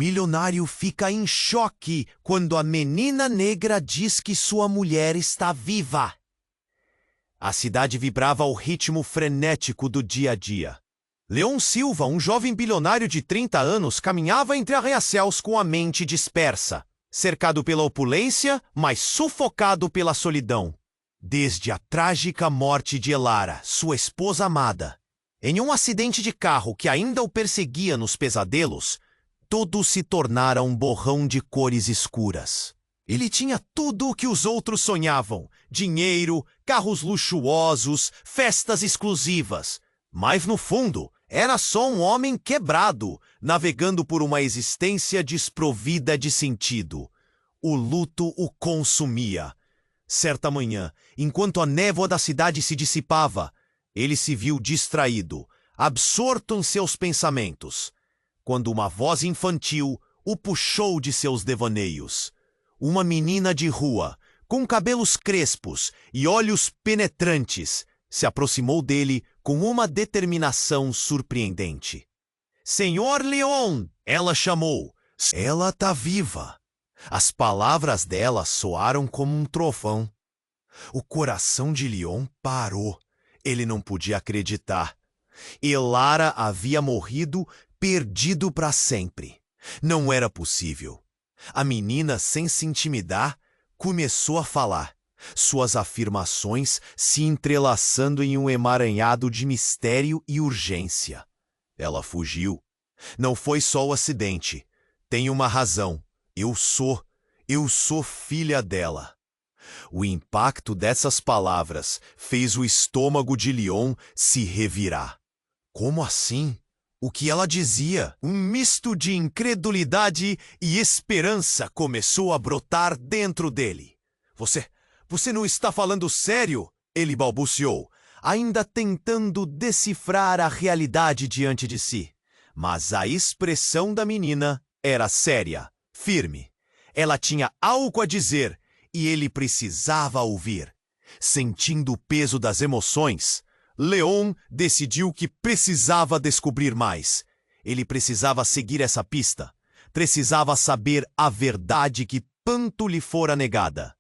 milionário fica em choque quando a menina negra diz que sua mulher está viva. A cidade vibrava ao ritmo frenético do dia a dia. Leon Silva, um jovem bilionário de 30 anos, caminhava entre arranha-céus com a mente dispersa, cercado pela opulência, mas sufocado pela solidão. Desde a trágica morte de Elara, sua esposa amada, em um acidente de carro que ainda o perseguia nos pesadelos, tudo se tornara um borrão de cores escuras. Ele tinha tudo o que os outros sonhavam: dinheiro, carros luxuosos, festas exclusivas. Mas, no fundo, era só um homem quebrado, navegando por uma existência desprovida de sentido. O luto o consumia. Certa manhã, enquanto a névoa da cidade se dissipava, ele se viu distraído, absorto em seus pensamentos, quando uma voz infantil o puxou de seus devaneios. Uma menina de rua, com cabelos crespos e olhos penetrantes, se aproximou dele com uma determinação surpreendente. "Senhor Leon!" ela chamou. "Ela tá viva." As palavras dela soaram como um trovão. O coração de Leon parou. Ele não podia acreditar. Elara havia morrido, perdido para sempre. Não era possível. A menina, sem se intimidar, começou a falar, suas afirmações se entrelaçando em um emaranhado de mistério e urgência. Ela fugiu. Não foi só o acidente. Tem uma razão. Eu sou filha dela. O impacto dessas palavras fez o estômago de Leon se revirar. Como assim? O que ela dizia? Um misto de incredulidade e esperança começou a brotar dentro dele. Você não está falando sério? Ele balbuciou, ainda tentando decifrar a realidade diante de si. Mas a expressão da menina era séria, firme. Ela tinha algo a dizer e ele precisava ouvir. Sentindo o peso das emoções, Leon decidiu que precisava descobrir mais. Ele precisava seguir essa pista. Precisava saber a verdade que tanto lhe fora negada.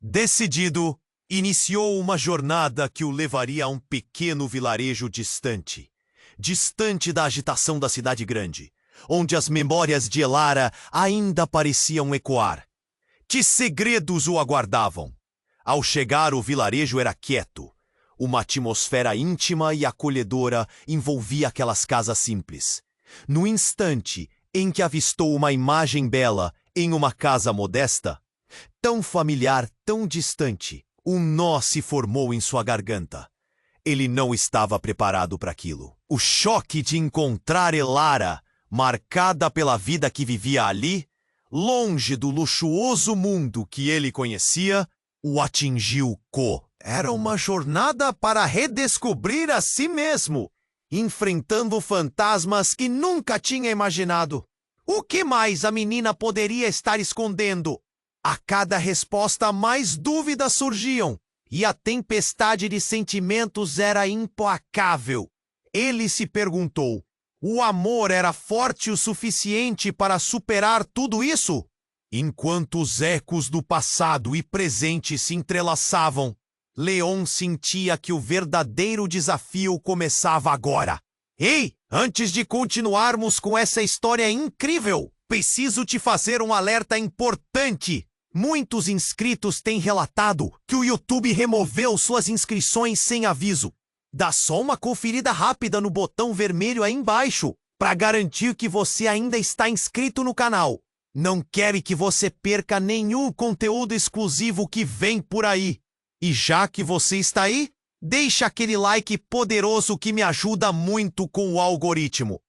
Decidido, iniciou uma jornada que o levaria a um pequeno vilarejo distante. Distante da agitação da cidade grande, onde as memórias de Elara ainda pareciam ecoar. Que segredos o aguardavam? Ao chegar, o vilarejo era quieto. Uma atmosfera íntima e acolhedora envolvia aquelas casas simples. No instante em que avistou uma imagem bela em uma casa modesta, tão familiar, tão distante, um nó se formou em sua garganta. Ele não estava preparado para aquilo. O choque de encontrar Elara, marcada pela vida que vivia ali, longe do luxuoso mundo que ele conhecia, o atingiu. Era uma jornada para redescobrir a si mesmo, enfrentando fantasmas que nunca tinha imaginado. O que mais a menina poderia estar escondendo? A cada resposta, mais dúvidas surgiam, e a tempestade de sentimentos era implacável. Ele se perguntou: o amor era forte o suficiente para superar tudo isso? Enquanto os ecos do passado e presente se entrelaçavam, Leon sentia que o verdadeiro desafio começava agora. Ei, antes de continuarmos com essa história incrível, preciso te fazer um alerta importante. Muitos inscritos têm relatado que o YouTube removeu suas inscrições sem aviso. Dá só uma conferida rápida no botão vermelho aí embaixo para garantir que você ainda está inscrito no canal. Não quero que você perca nenhum conteúdo exclusivo que vem por aí. E já que você está aí, deixa aquele like poderoso que me ajuda muito com o algoritmo.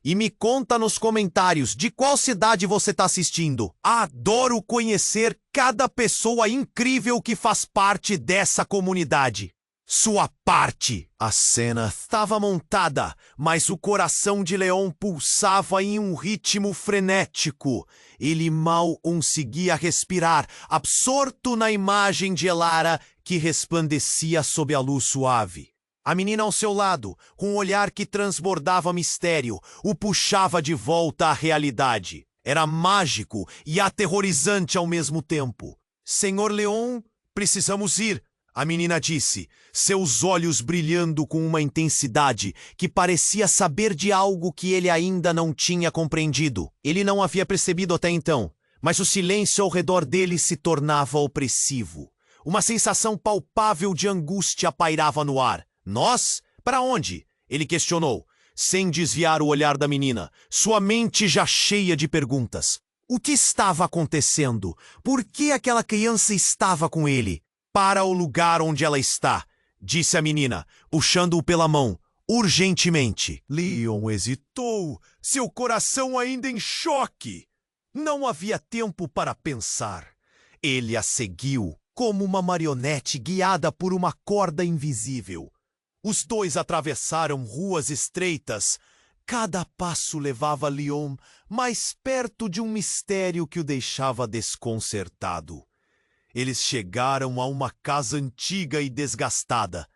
E me conta nos comentários de qual cidade você está assistindo. Adoro conhecer cada pessoa incrível que faz parte dessa comunidade. Sua parte. A cena estava montada, mas o coração de Leon pulsava em um ritmo frenético. Ele mal conseguia respirar, absorto na imagem de Elara que resplandecia sob a luz suave. A menina ao seu lado, com um olhar que transbordava mistério, o puxava de volta à realidade. Era mágico e aterrorizante ao mesmo tempo. Senhor Leon, precisamos ir, a menina disse, seus olhos brilhando com uma intensidade que parecia saber de algo que ele ainda não tinha compreendido. Ele não havia percebido até então, mas o silêncio ao redor dele se tornava opressivo. Uma sensação palpável de angústia pairava no ar. Nós? Para onde? Ele questionou, sem desviar o olhar da menina, sua mente já cheia de perguntas. O que estava acontecendo? Por que aquela criança estava com ele? Para o lugar onde ela está, disse a menina, puxando-o pela mão, urgentemente. Leon hesitou, seu coração ainda em choque. Não havia tempo para pensar. Ele a seguiu, como uma marionete guiada por uma corda invisível. Os dois atravessaram ruas estreitas. Cada passo levava Leon mais perto de um mistério que o deixava desconcertado. Eles chegaram a uma casa antiga e desgastada.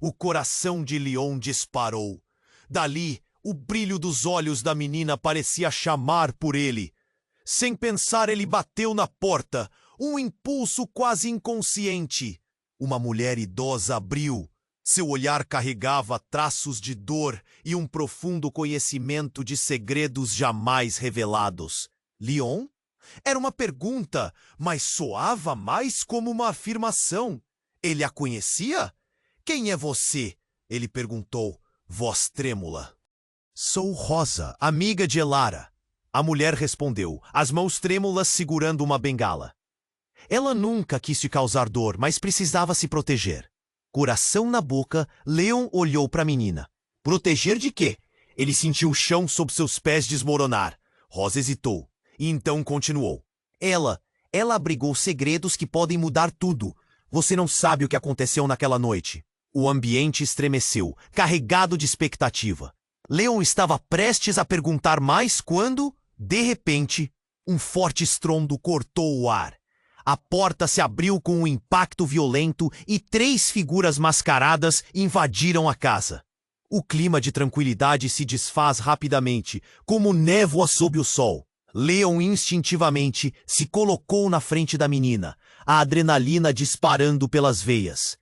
O coração de Leon disparou. Dali, o brilho dos olhos da menina parecia chamar por ele. Sem pensar, ele bateu na porta, um impulso quase inconsciente. Uma mulher idosa abriu. Seu olhar carregava traços de dor e um profundo conhecimento de segredos jamais revelados. Leon? Era uma pergunta, mas soava mais como uma afirmação. Ele a conhecia? Quem é você? Ele perguntou, voz trêmula. Sou Rosa, amiga de Elara. A mulher respondeu, as mãos trêmulas segurando uma bengala. Ela nunca quis te causar dor, mas precisava se proteger. Coração na boca, Leon olhou para a menina. Proteger de quê? Ele sentiu o chão sob seus pés desmoronar. Rosa hesitou, e então continuou. Ela abrigou segredos que podem mudar tudo. Você não sabe o que aconteceu naquela noite. O ambiente estremeceu, carregado de expectativa. Leon estava prestes a perguntar mais quando, de repente, um forte estrondo cortou o ar. A porta se abriu com um impacto violento e 3 figuras mascaradas invadiram a casa. O clima de tranquilidade se desfaz rapidamente, como névoa sob o sol. Leon instintivamente se colocou na frente da menina, a adrenalina disparando pelas veias.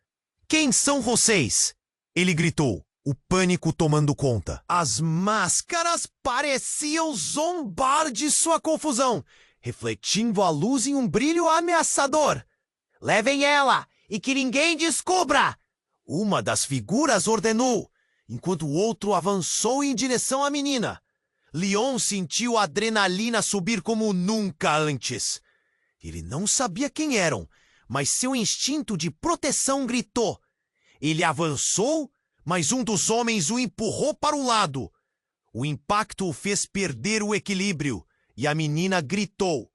Quem são vocês? Ele gritou, o pânico tomando conta. As máscaras pareciam zombar de sua confusão, refletindo a luz em um brilho ameaçador. Levem ela e que ninguém descubra! Uma das figuras ordenou, enquanto o outro avançou em direção à menina. Leon sentiu a adrenalina subir como nunca antes. Ele não sabia quem eram, mas seu instinto de proteção gritou. Ele avançou, mas um dos homens o empurrou para o lado. O impacto o fez perder o equilíbrio. E a menina gritou.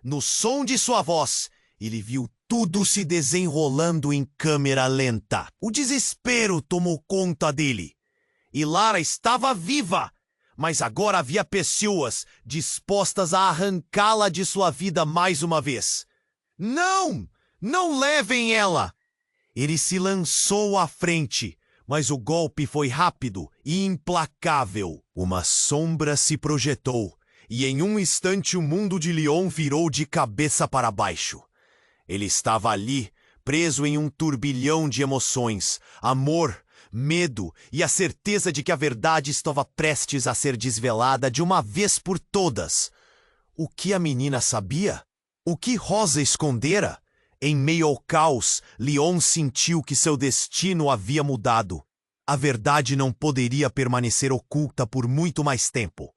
No som de sua voz, ele viu tudo se desenrolando em câmera lenta. O desespero tomou conta dele. Elara estava viva, mas agora havia pessoas dispostas a arrancá-la de sua vida mais uma vez. Não! Não levem ela! Ele se lançou à frente, mas o golpe foi rápido e implacável. Uma sombra se projetou. E em um instante o mundo de Leon virou de cabeça para baixo. Ele estava ali, preso em um turbilhão de emoções, amor, medo e a certeza de que a verdade estava prestes a ser desvelada de uma vez por todas. O que a menina sabia? O que Rosa escondera? Em meio ao caos, Leon sentiu que seu destino havia mudado. A verdade não poderia permanecer oculta por muito mais tempo.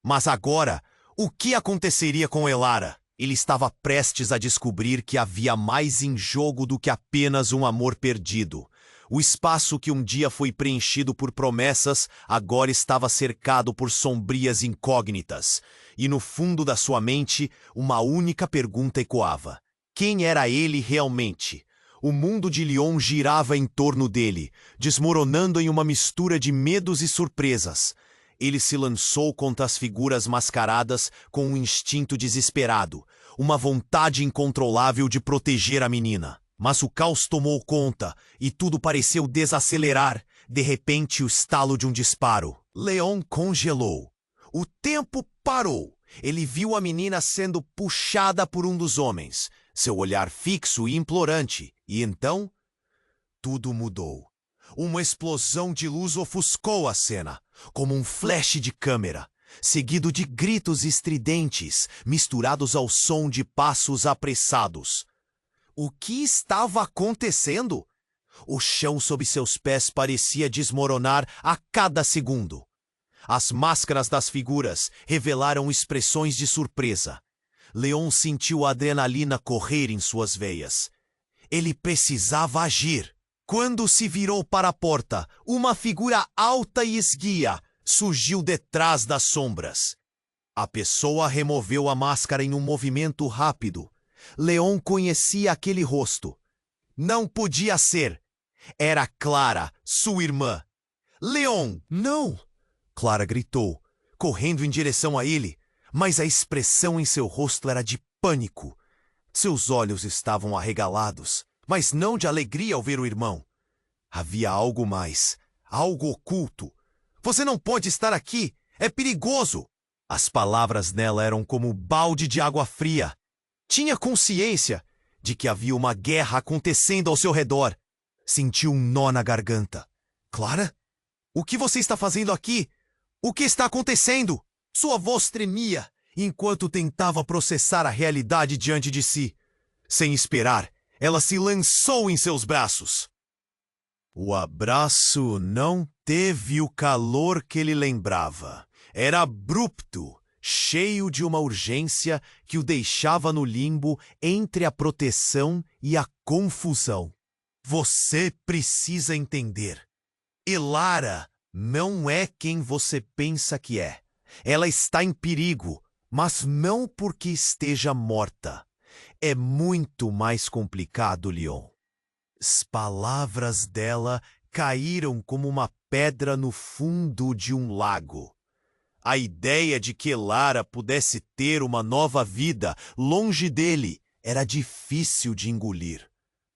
Mas agora, o que aconteceria com Elara? Ele estava prestes a descobrir que havia mais em jogo do que apenas um amor perdido. O espaço que um dia foi preenchido por promessas agora estava cercado por sombrias incógnitas. E no fundo da sua mente, uma única pergunta ecoava. Quem era ele realmente? O mundo de Leon girava em torno dele, desmoronando em uma mistura de medos e surpresas. Ele se lançou contra as figuras mascaradas com um instinto desesperado, uma vontade incontrolável de proteger a menina. Mas o caos tomou conta e tudo pareceu desacelerar. De repente, o estalo de um disparo. Leon congelou. O tempo parou. Ele viu a menina sendo puxada por um dos homens, seu olhar fixo e implorante. E então, tudo mudou. Uma explosão de luz ofuscou a cena, como um flash de câmera, seguido de gritos estridentes, misturados ao som de passos apressados. O que estava acontecendo? O chão sob seus pés parecia desmoronar a cada segundo. As máscaras das figuras revelaram expressões de surpresa. Leon sentiu a adrenalina correr em suas veias. Ele precisava agir. Quando se virou para a porta, uma figura alta e esguia surgiu detrás das sombras. A pessoa removeu a máscara em um movimento rápido. Leon conhecia aquele rosto. Não podia ser. Era Clara, sua irmã. Leon, não! Clara gritou, correndo em direção a ele, mas a expressão em seu rosto era de pânico. Seus olhos estavam arregalados, mas não de alegria ao ver o irmão. Havia algo mais, algo oculto. Você não pode estar aqui, é perigoso! As palavras nela eram como um balde de água fria. Tinha consciência de que havia uma guerra acontecendo ao seu redor. Sentiu um nó na garganta. Clara? O que você está fazendo aqui? O que está acontecendo? Sua voz tremia enquanto tentava processar a realidade diante de si. Sem esperar, ela se lançou em seus braços. O abraço não teve o calor que ele lembrava. Era abrupto, cheio de uma urgência que o deixava no limbo entre a proteção e a confusão. Você precisa entender. Elara não é quem você pensa que é. Ela está em perigo, mas não porque esteja morta. É muito mais complicado, Leon. As palavras dela caíram como uma pedra no fundo de um lago. A ideia de que Elara pudesse ter uma nova vida longe dele era difícil de engolir.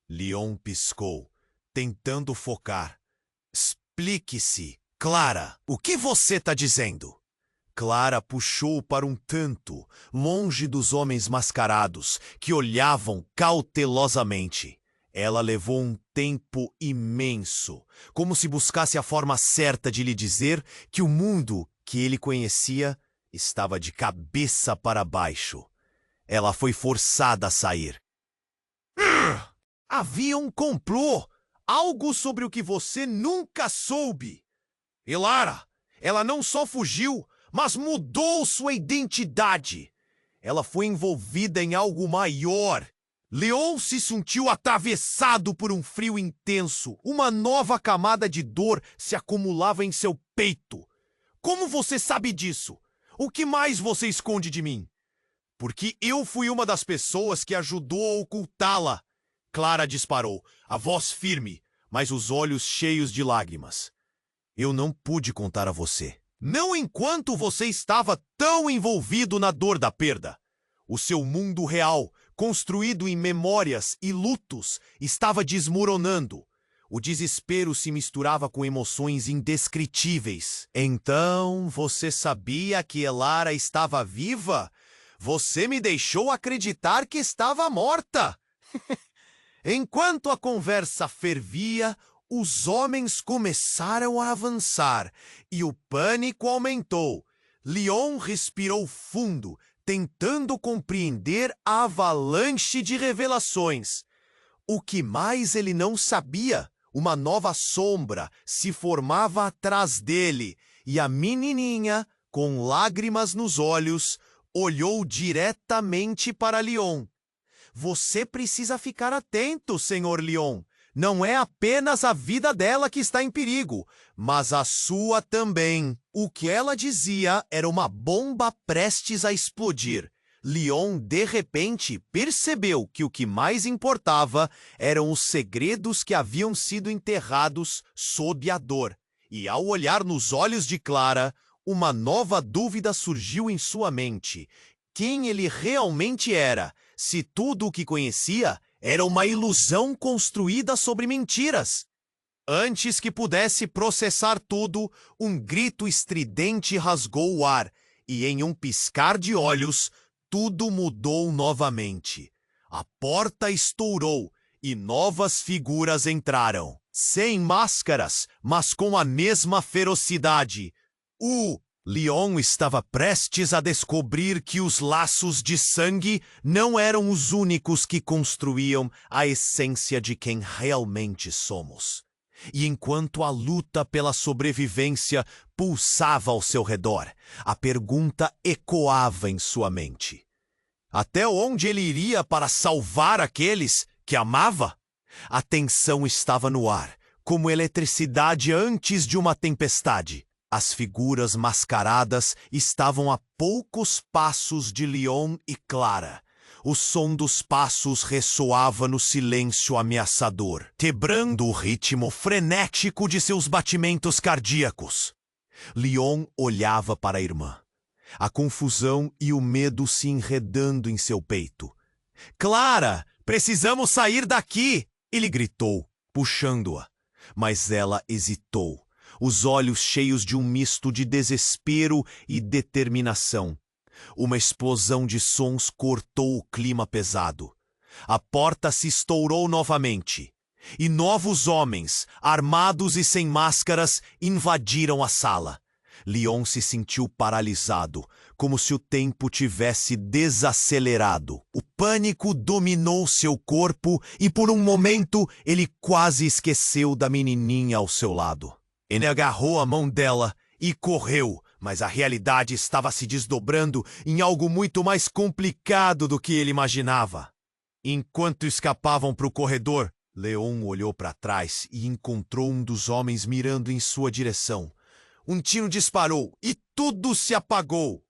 Leon piscou, tentando focar. Explique-se, Clara, o que você está dizendo? Clara puxou para um canto, longe dos homens mascarados, que olhavam cautelosamente. Ela levou um tempo imenso, como se buscasse a forma certa de lhe dizer que o mundo que ele conhecia estava de cabeça para baixo. Ela foi forçada a sair. Havia um complô, algo sobre o que você nunca soube. Elara, ela não só fugiu, mas mudou sua identidade. Ela foi envolvida em algo maior. Leon se sentiu atravessado por um frio intenso. Uma nova camada de dor se acumulava em seu peito. Como você sabe disso? O que mais você esconde de mim? Porque eu fui uma das pessoas que ajudou a ocultá-la. Clara disparou, a voz firme, mas os olhos cheios de lágrimas. Eu não pude contar a você. Não enquanto você estava tão envolvido na dor da perda. O seu mundo real, construído em memórias e lutos, estava desmoronando. O desespero se misturava com emoções indescritíveis. Então, você sabia que Elara estava viva? Você me deixou acreditar que estava morta. Enquanto a conversa fervia, os homens começaram a avançar e o pânico aumentou. Leon respirou fundo, tentando compreender a avalanche de revelações. O que mais ele não sabia? Uma nova sombra se formava atrás dele e a menininha, com lágrimas nos olhos, olhou diretamente para Leon. Você precisa ficar atento, Senhor Leon. Não é apenas a vida dela que está em perigo, mas a sua também. O que ela dizia era uma bomba prestes a explodir. Leon, de repente, percebeu que o que mais importava eram os segredos que haviam sido enterrados sob a dor. E ao olhar nos olhos de Clara, uma nova dúvida surgiu em sua mente. Quem ele realmente era, se tudo o que conhecia Era uma ilusão construída sobre mentiras. Antes que pudesse processar tudo, um grito estridente rasgou o ar, e em um piscar de olhos, tudo mudou novamente. A porta estourou, e novas figuras entraram, sem máscaras, mas com a mesma ferocidade. O Leon estava prestes a descobrir que os laços de sangue não eram os únicos que construíam a essência de quem realmente somos. E enquanto a luta pela sobrevivência pulsava ao seu redor, a pergunta ecoava em sua mente: até onde ele iria para salvar aqueles que amava? A tensão estava no ar, como eletricidade antes de uma tempestade. As figuras mascaradas estavam a poucos passos de Leon e Clara. O som dos passos ressoava no silêncio ameaçador, quebrando o ritmo frenético de seus batimentos cardíacos. Leon olhava para a irmã, a confusão e o medo se enredando em seu peito. "Clara, precisamos sair daqui!" ele gritou, puxando-a. Mas ela hesitou, os olhos cheios de um misto de desespero e determinação. Uma explosão de sons cortou o clima pesado. A porta se estourou novamente, e novos homens, armados e sem máscaras, invadiram a sala. Leon se sentiu paralisado, como se o tempo tivesse desacelerado. O pânico dominou seu corpo e por um momento ele quase esqueceu da menininha ao seu lado. Ele agarrou a mão dela e correu, mas a realidade estava se desdobrando em algo muito mais complicado do que ele imaginava. Enquanto escapavam para o corredor, Leon olhou para trás e encontrou um dos homens mirando em sua direção. Um tiro disparou e tudo se apagou.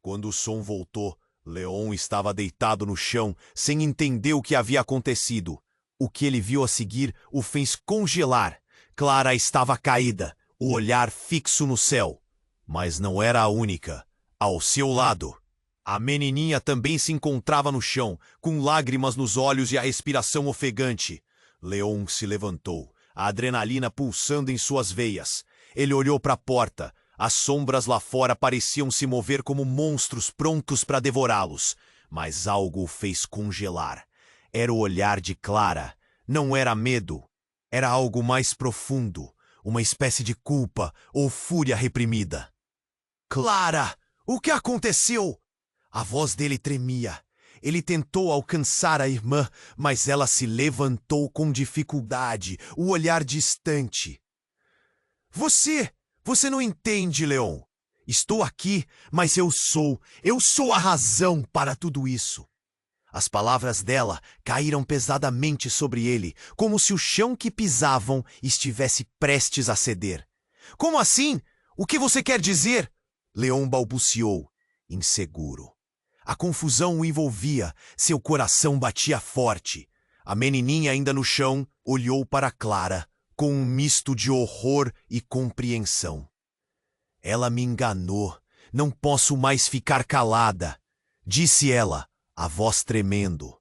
Quando o som voltou, Leon estava deitado no chão, sem entender o que havia acontecido. O que ele viu a seguir o fez congelar. Clara estava caída, o olhar fixo no céu. Mas não era a única. Ao seu lado, a menininha também se encontrava no chão, com lágrimas nos olhos e a respiração ofegante. Leon se levantou, a adrenalina pulsando em suas veias. Ele olhou para a porta. As sombras lá fora pareciam se mover como monstros prontos para devorá-los. Mas algo o fez congelar. Era o olhar de Clara. Não era medo. Era algo mais profundo. Uma espécie de culpa ou fúria reprimida. "Clara, o que aconteceu?" A voz dele tremia. Ele tentou alcançar a irmã, mas ela se levantou com dificuldade, o olhar distante. Você não entende, Leon. Estou aqui, mas eu sou a razão para tudo isso." As palavras dela caíram pesadamente sobre ele, como se o chão que pisavam estivesse prestes a ceder. "Como assim? O que você quer dizer?" Leon balbuciou, inseguro. A confusão o envolvia, seu coração batia forte. A menininha ainda no chão olhou para Clara, com um misto de horror e compreensão. "Ela me enganou. Não posso mais ficar calada", disse ela, a voz tremendo.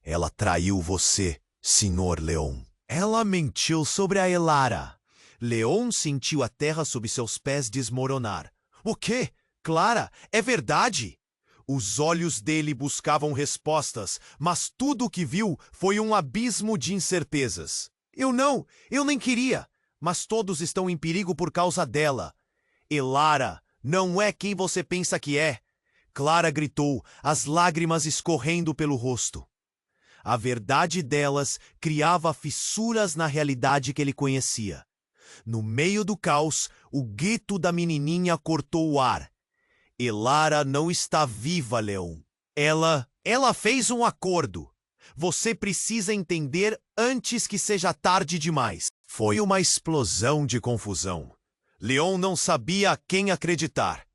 "Ela traiu você, Sr. Leon." Ela mentiu sobre a Elara. Leon sentiu a terra sob seus pés desmoronar. "O quê? Clara, é verdade?" Os olhos dele buscavam respostas, mas tudo o que viu foi um abismo de incertezas. Eu nem queria, mas todos estão em perigo por causa dela." "Elara não é quem você pensa que é." Clara gritou, as lágrimas escorrendo pelo rosto. A verdade delas criava fissuras na realidade que ele conhecia. No meio do caos, o grito da menininha cortou o ar. "Elara não está viva, Leon. Ela fez um acordo. Você precisa entender antes que seja tarde demais." Foi uma explosão de confusão. Leon não sabia a quem acreditar.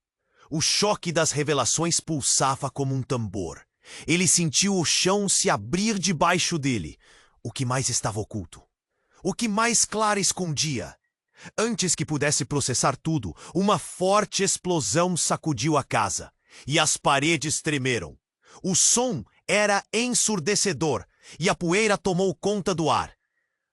O choque das revelações pulsava como um tambor. Ele sentiu o chão se abrir debaixo dele. O que mais estava oculto? O que mais Clara escondia? Antes que pudesse processar tudo, uma forte explosão sacudiu a casa, e as paredes tremeram. O som era ensurdecedor, e a poeira tomou conta do ar.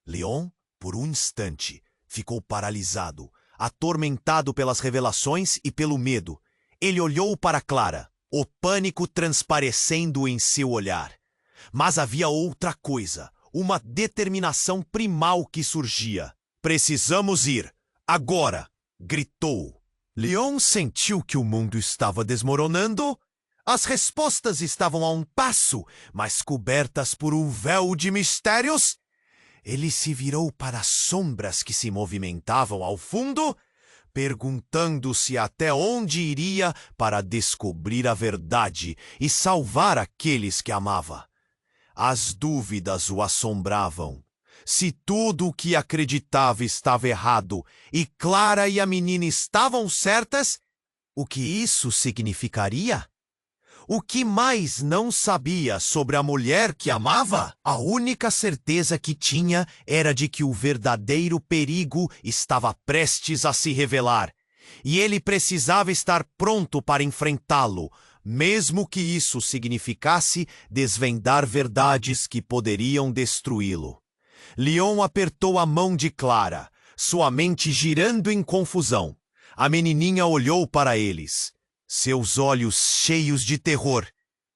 Leon, por um instante, ficou paralisado, atormentado pelas revelações e pelo medo. Ele olhou para Clara, o pânico transparecendo em seu olhar. Mas havia outra coisa, uma determinação primal que surgia. "Precisamos ir, agora!" gritou. Leon sentiu que o mundo estava desmoronando. As respostas estavam a um passo, mas cobertas por um véu de mistérios. Ele se virou para as sombras que se movimentavam ao fundo, perguntando-se até onde iria para descobrir a verdade e salvar aqueles que amava. As dúvidas o assombravam. Se tudo o que acreditava estava errado e Clara e a menina estavam certas, o que isso significaria? O que mais não sabia sobre a mulher que amava? A única certeza que tinha era de que o verdadeiro perigo estava prestes a se revelar, e ele precisava estar pronto para enfrentá-lo, mesmo que isso significasse desvendar verdades que poderiam destruí-lo. Leon apertou a mão de Clara, sua mente girando em confusão. A menininha olhou para eles, seus olhos cheios de terror,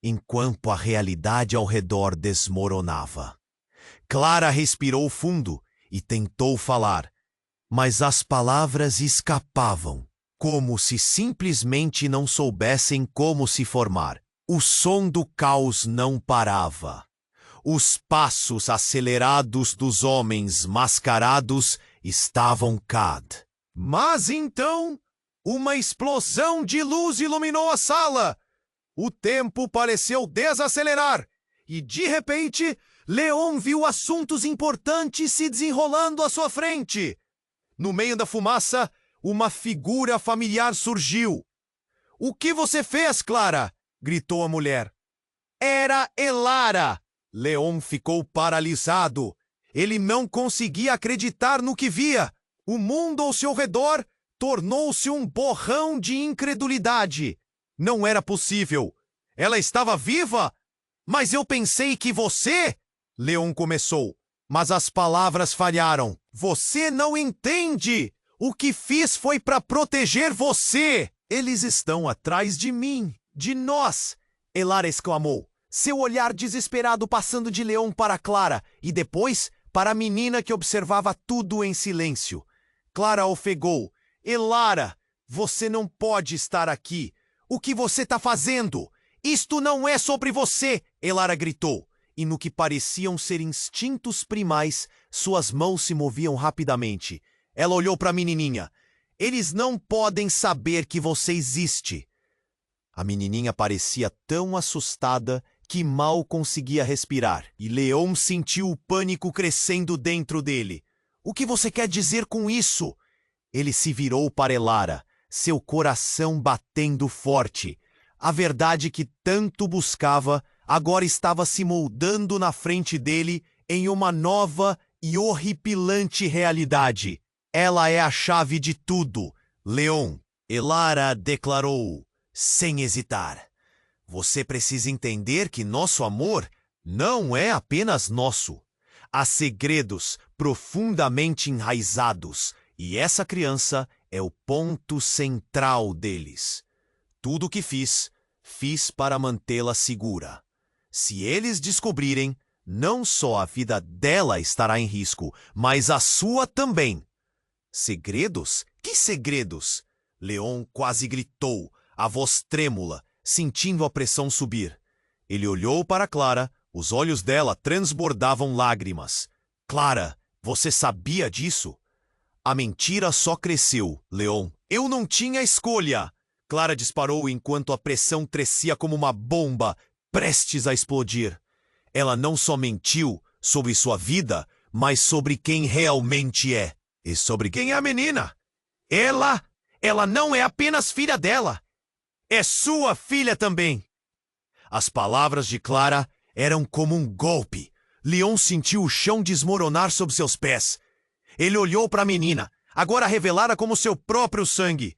enquanto a realidade ao redor desmoronava. Clara respirou fundo e tentou falar, mas as palavras escapavam, como se simplesmente não soubessem como se formar. O som do caos não parava. Os passos acelerados dos homens mascarados estavam cad. Mas então, uma explosão de luz iluminou a sala. O tempo pareceu desacelerar e, de repente, Leon viu assuntos importantes se desenrolando à sua frente. No meio da fumaça, uma figura familiar surgiu. "O que você fez, Clara?" gritou a mulher. Era Elara. Leon ficou paralisado. Ele não conseguia acreditar no que via. O mundo ao seu redor tornou-se um borrão de incredulidade. Não era possível. Ela estava viva? Mas eu pensei que você... Leon começou, mas as palavras falharam. "Você não entende! O que fiz foi para proteger você! Eles estão atrás de mim, de nós!" Elara exclamou, seu olhar desesperado passando de Leon para Clara e depois para a menina que observava tudo em silêncio. Clara ofegou. "Elara, você não pode estar aqui. O que você está fazendo? Isto não é sobre você!" Elara gritou. E no que pareciam ser instintos primais, suas mãos se moviam rapidamente. Ela olhou para a menininha. "Eles não podem saber que você existe." A menininha parecia tão assustada que mal conseguia respirar, e Leon sentiu o pânico crescendo dentro dele. "O que você quer dizer com isso?" Ele se virou para Elara, seu coração batendo forte. A verdade que tanto buscava agora estava se moldando na frente dele em uma nova e horripilante realidade. "Ela é a chave de tudo, Leon." Elara declarou, sem hesitar. "Você precisa entender que nosso amor não é apenas nosso. Há segredos profundamente enraizados, e essa criança é o ponto central deles. Tudo o que fiz para mantê-la segura. Se eles descobrirem, não só a vida dela estará em risco, mas a sua também." "Segredos? Que segredos?" Leon quase gritou, a voz trêmula, sentindo a pressão subir. Ele olhou para Clara, os olhos dela transbordavam lágrimas. "Clara, você sabia disso?" "A mentira só cresceu, Leon. Eu não tinha escolha." Clara disparou enquanto a pressão crescia como uma bomba, prestes a explodir. Ela não só mentiu sobre sua vida, mas sobre quem realmente é. E sobre quem é a menina. Ela não é apenas filha dela. É sua filha também. As palavras de Clara eram como um golpe. Leon sentiu o chão desmoronar sob seus pés. Ele olhou para a menina, agora revelada como seu próprio sangue.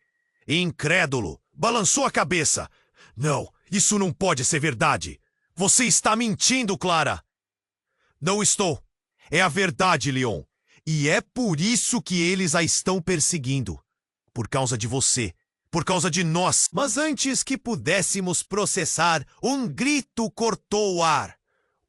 Incrédulo, balançou a cabeça. "Não, isso não pode ser verdade. Você está mentindo, Clara." Não estou. É a verdade, Leon. E é por isso que eles a estão perseguindo. Por causa de você. Por causa de nós. Mas antes que pudéssemos processar, um grito cortou o ar.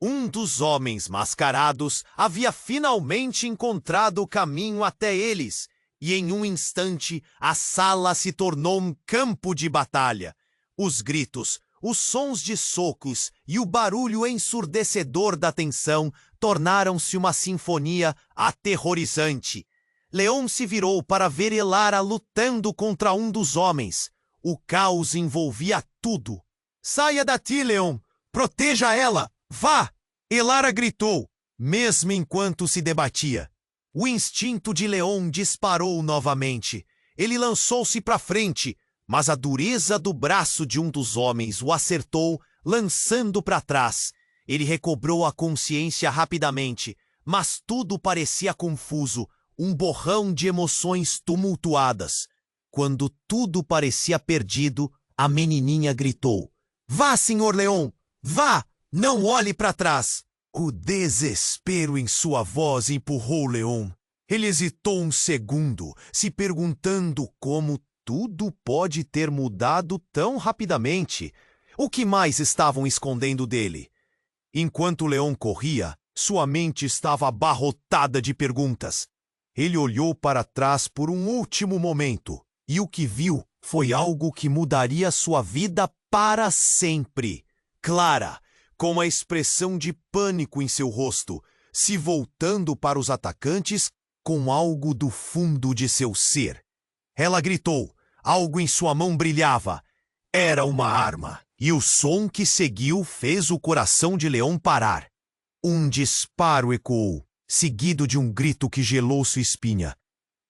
Um dos homens mascarados havia finalmente encontrado o caminho até eles. E em um instante, a sala se tornou um campo de batalha. Os gritos, os sons de socos e o barulho ensurdecedor da tensão tornaram-se uma sinfonia aterrorizante. Leon se virou para ver Elara lutando contra um dos homens. O caos envolvia tudo. Saia daqui, Leon! Proteja ela! Vá! Elara gritou, mesmo enquanto se debatia. O instinto de Leon disparou novamente. Ele lançou-se para frente, mas a dureza do braço de um dos homens o acertou, lançando para trás. Ele recobrou a consciência rapidamente, mas tudo parecia confuso, um borrão de emoções tumultuadas. Quando tudo parecia perdido, a menininha gritou: "Vá, Sr. Leon! Vá! Não olhe para trás!" O desespero em sua voz empurrou Leon. Ele hesitou um segundo, se perguntando como tudo pode ter mudado tão rapidamente. O que mais estavam escondendo dele? Enquanto Leon corria, sua mente estava abarrotada de perguntas. Ele olhou para trás por um último momento, e o que viu foi algo que mudaria sua vida para sempre. Clara, com uma expressão de pânico em seu rosto, se voltando para os atacantes com algo do fundo de seu ser. Ela gritou, algo em sua mão brilhava. Era uma arma, e o som que seguiu fez o coração de Leon parar. Um disparo ecoou, seguido de um grito que gelou sua espinha.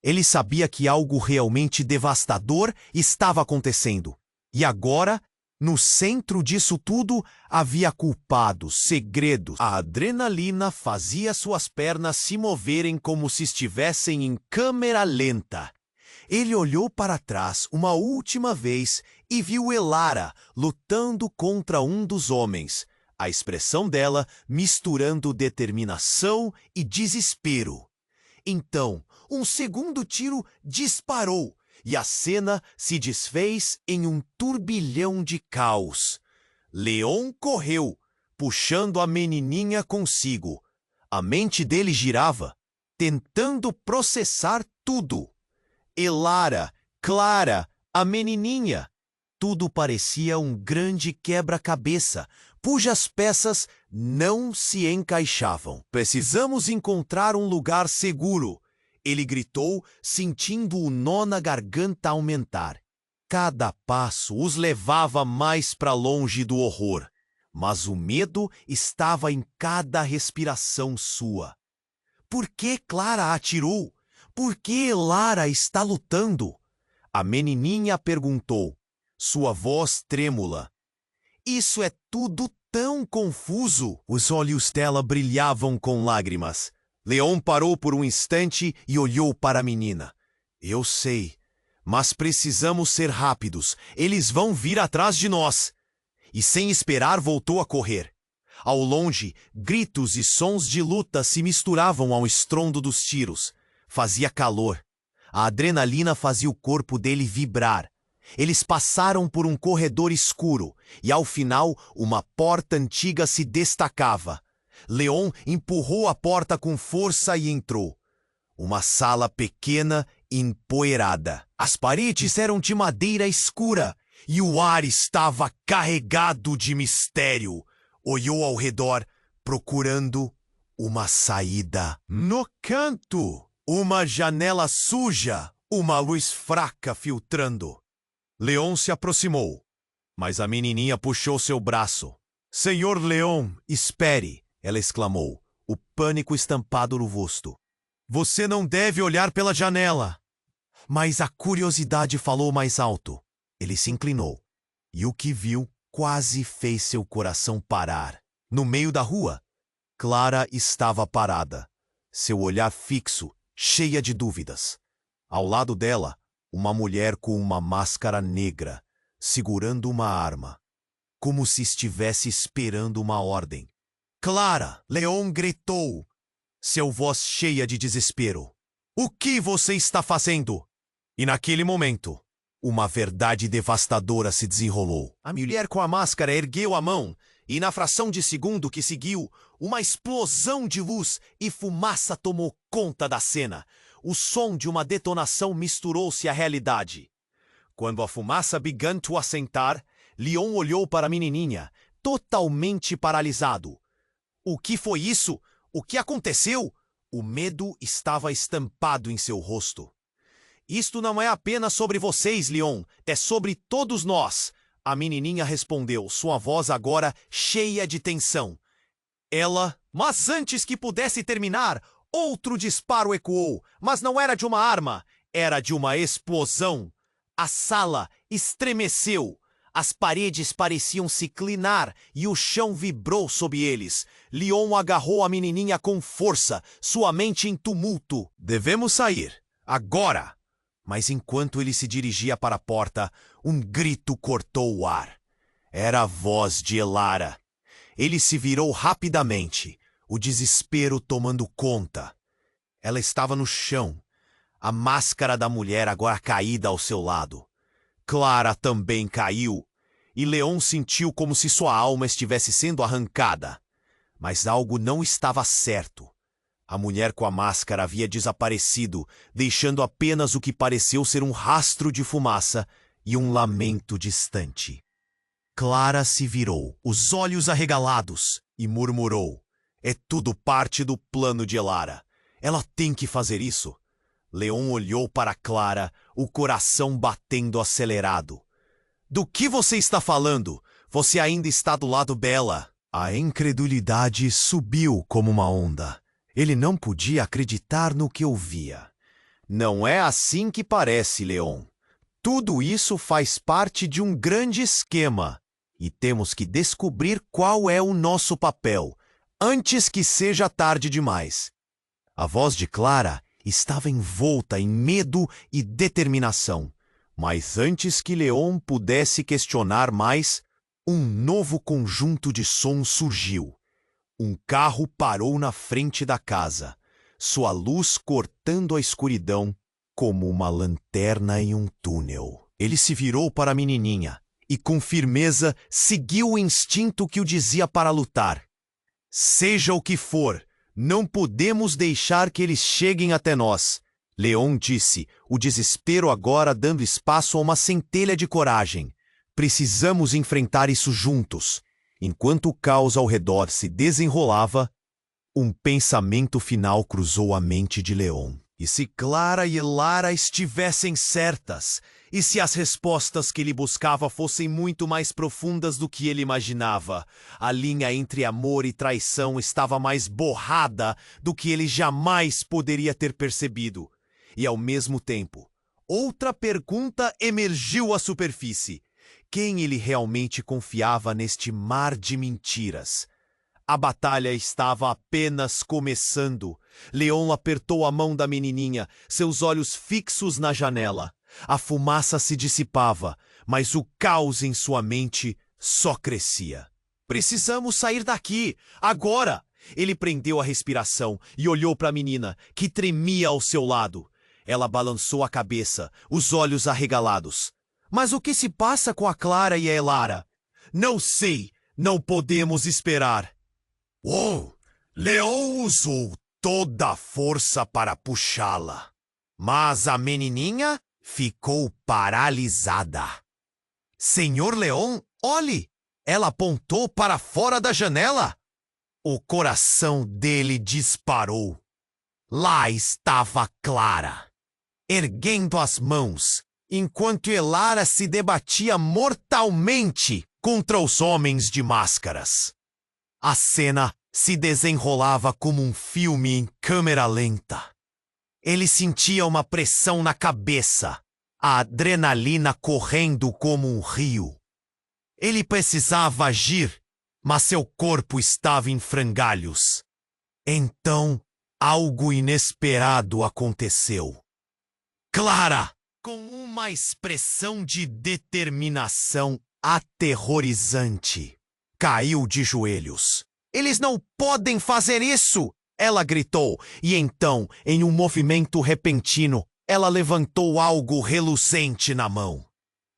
Ele sabia que algo realmente devastador estava acontecendo. E agora, no centro disso tudo, havia culpados, segredos. A adrenalina fazia suas pernas se moverem como se estivessem em câmera lenta. Ele olhou para trás uma última vez e viu Elara lutando contra um dos homens. A expressão dela misturando determinação e desespero. Então, um segundo tiro disparou. E a cena se desfez em um turbilhão de caos. Leon correu, puxando a menininha consigo. A mente dele girava, tentando processar tudo. Elara, Clara, a menininha. Tudo parecia um grande quebra-cabeça, cujas peças não se encaixavam. Precisamos encontrar um lugar seguro. Ele gritou, sentindo o nó na garganta aumentar. Cada passo os levava mais para longe do horror, mas o medo estava em cada respiração sua. Por que Clara atirou? Por que Elara está lutando? A menininha perguntou, sua voz trêmula. Isso é tudo tão confuso. Os olhos dela brilhavam com lágrimas. Leon parou por um instante e olhou para a menina. Eu sei, mas precisamos ser rápidos. Eles vão vir atrás de nós. E sem esperar voltou a correr. Ao longe, gritos e sons de luta se misturavam ao estrondo dos tiros. Fazia calor. A adrenalina fazia o corpo dele vibrar. Eles passaram por um corredor escuro e, ao final, uma porta antiga se destacava. Leon empurrou a porta com força e entrou. Uma sala pequena e empoeirada. As paredes eram de madeira escura e o ar estava carregado de mistério. Olhou ao redor, procurando uma saída. No canto, uma janela suja, uma luz fraca filtrando. Leon se aproximou, mas a menininha puxou seu braço. Senhor Leon, espere! Ela exclamou, o pânico estampado no rosto. Você não deve olhar pela janela. Mas a curiosidade falou mais alto. Ele se inclinou, e o que viu quase fez seu coração parar. No meio da rua, Clara estava parada, seu olhar fixo, cheia de dúvidas. Ao lado dela, uma mulher com uma máscara negra, segurando uma arma, como se estivesse esperando uma ordem. Clara, Leon gritou, seu voz cheia de desespero. O que você está fazendo? E naquele momento, uma verdade devastadora se desenrolou. A mulher com a máscara ergueu a mão e, na fração de segundo que seguiu, uma explosão de luz e fumaça tomou conta da cena. O som de uma detonação misturou-se à realidade. Quando a fumaça began a assentar, Leon olhou para a menininha, totalmente paralisado. O que foi isso? O que aconteceu? O medo estava estampado em seu rosto. Isto não é apenas sobre vocês, Leon, é sobre todos nós. A menininha respondeu, sua voz agora cheia de tensão. Mas antes que pudesse terminar, outro disparo ecoou, mas não era de uma arma, era de uma explosão. A sala estremeceu. As paredes pareciam se inclinar e o chão vibrou sob eles. Leon agarrou a menininha com força, sua mente em tumulto. Devemos sair, agora! Mas enquanto ele se dirigia para a porta, um grito cortou o ar. Era a voz de Elara. Ele se virou rapidamente, o desespero tomando conta. Ela estava no chão, a máscara da mulher agora caída ao seu lado. Clara também caiu, e Leon sentiu como se sua alma estivesse sendo arrancada. Mas algo não estava certo. A mulher com a máscara havia desaparecido, deixando apenas o que pareceu ser um rastro de fumaça e um lamento distante. Clara se virou, os olhos arregalados, e murmurou. É tudo parte do plano de Elara. Ela tem que fazer isso. Leon olhou para Clara, o coração batendo acelerado. Do que você está falando? Você ainda está do lado dela. A incredulidade subiu como uma onda. Ele não podia acreditar no que ouvia. Não é assim que parece, Leon. Tudo isso faz parte de um grande esquema. E temos que descobrir qual é o nosso papel, antes que seja tarde demais. A voz de Clara estava envolta em medo e determinação. Mas antes que Leon pudesse questionar mais, um novo conjunto de sons surgiu. Um carro parou na frente da casa, sua luz cortando a escuridão como uma lanterna em um túnel. Ele se virou para a menininha e, com firmeza, seguiu o instinto que o dizia para lutar. Seja o que for, não podemos deixar que eles cheguem até nós. Leon disse, o desespero agora dando espaço a uma centelha de coragem. Precisamos enfrentar isso juntos. Enquanto o caos ao redor se desenrolava, um pensamento final cruzou a mente de Leon. E se Clara e Elara estivessem certas? E se as respostas que ele buscava fossem muito mais profundas do que ele imaginava? A linha entre amor e traição estava mais borrada do que ele jamais poderia ter percebido. E ao mesmo tempo, outra pergunta emergiu à superfície. Quem ele realmente confiava neste mar de mentiras? A batalha estava apenas começando. Leon apertou a mão da menininha, seus olhos fixos na janela. A fumaça se dissipava, mas o caos em sua mente só crescia. Precisamos sair daqui, agora! Ele prendeu a respiração e olhou para a menina, que tremia ao seu lado. Ela balançou a cabeça, os olhos arregalados. Mas o que se passa com a Clara e a Elara? Não sei, não podemos esperar. Leon usou toda a força para puxá-la. Mas a menininha ficou paralisada. Senhor Leon, olhe! Ela apontou para fora da janela. O coração dele disparou. Lá estava Clara, erguendo as mãos, enquanto Elara se debatia mortalmente contra os homens de máscaras. A cena se desenrolava como um filme em câmera lenta. Ele sentia uma pressão na cabeça, a adrenalina correndo como um rio. Ele precisava agir, mas seu corpo estava em frangalhos. Então, algo inesperado aconteceu. Clara, com uma expressão de determinação aterrorizante, caiu de joelhos. Eles não podem fazer isso! Ela gritou, e então, em um movimento repentino, ela levantou algo reluzente na mão.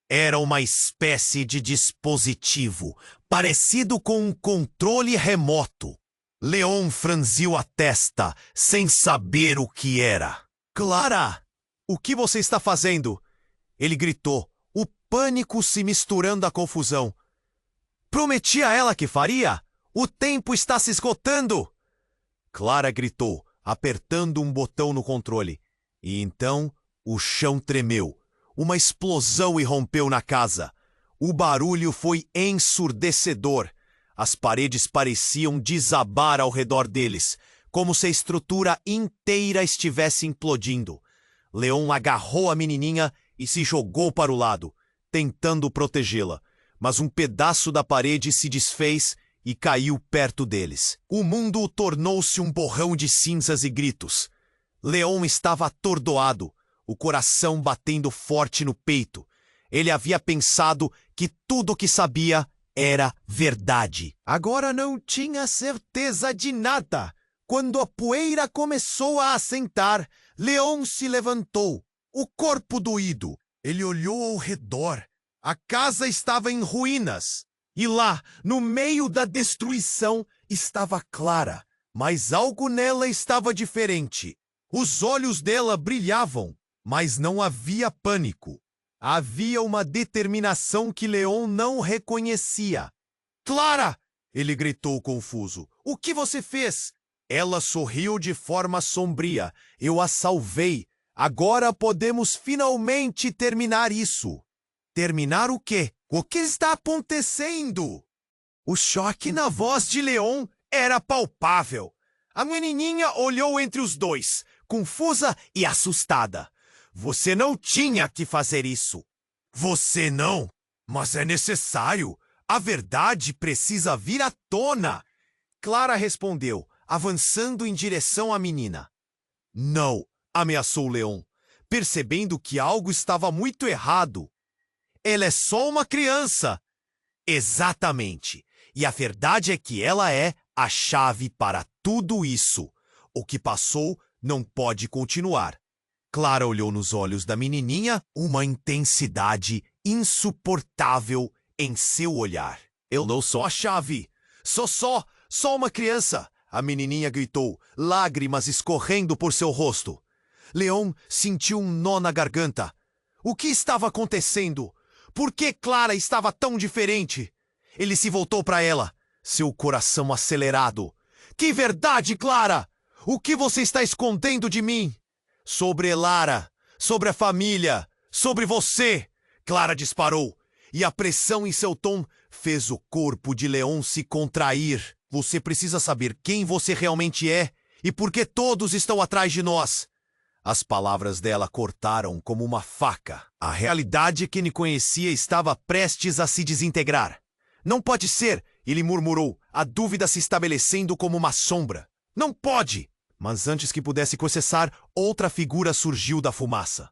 Era uma espécie de dispositivo, parecido com um controle remoto. Leon franziu a testa, sem saber o que era. Clara! O que você está fazendo? Ele gritou, o pânico se misturando à confusão. Prometi a ela que faria! O tempo está se esgotando! Clara gritou, apertando um botão no controle. E então, o chão tremeu. Uma explosão irrompeu na casa. O barulho foi ensurdecedor. As paredes pareciam desabar ao redor deles, como se a estrutura inteira estivesse implodindo. Leon agarrou a menininha e se jogou para o lado, tentando protegê-la. Mas um pedaço da parede se desfez e caiu perto deles. O mundo tornou-se um borrão de cinzas e gritos. Leon estava atordoado, o coração batendo forte no peito. Ele havia pensado que tudo o que sabia era verdade. Agora não tinha certeza de nada. Quando a poeira começou a assentar, Leon se levantou, o corpo doído. Ele olhou ao redor. A casa estava em ruínas. E lá, no meio da destruição, estava Clara. Mas algo nela estava diferente. Os olhos dela brilhavam, mas não havia pânico. Havia uma determinação que Leon não reconhecia. Clara! Ele gritou confuso. O que você fez? Ela sorriu de forma sombria. Eu a salvei. Agora podemos finalmente terminar isso. Terminar o quê? O que está acontecendo? O choque na voz de Leon era palpável. A menininha olhou entre os dois, confusa e assustada. Você não tinha que fazer isso. Você não? Mas é necessário. A verdade precisa vir à tona. Clara respondeu, avançando em direção à menina. Não, ameaçou Leon, percebendo que algo estava muito errado. Ela é só uma criança. Exatamente. E a verdade é que ela é a chave para tudo isso. O que passou não pode continuar. Clara olhou nos olhos da menininha, uma intensidade insuportável em seu olhar. Eu não sou a chave. Sou só uma criança. A menininha gritou, lágrimas escorrendo por seu rosto. Leon sentiu um nó na garganta. O que estava acontecendo? Por que Clara estava tão diferente? Ele se voltou para ela, seu coração acelerado. Que verdade, Clara! O que você está escondendo de mim? Sobre Elara, sobre a família, sobre você! Clara disparou, e a pressão em seu tom fez o corpo de Leon se contrair. Você precisa saber quem você realmente é e por que todos estão atrás de nós. As palavras dela cortaram como uma faca. A realidade que me conhecia estava prestes a se desintegrar. Não pode ser, ele murmurou, a dúvida se estabelecendo como uma sombra. Não pode! Mas antes que pudesse processar, outra figura surgiu da fumaça.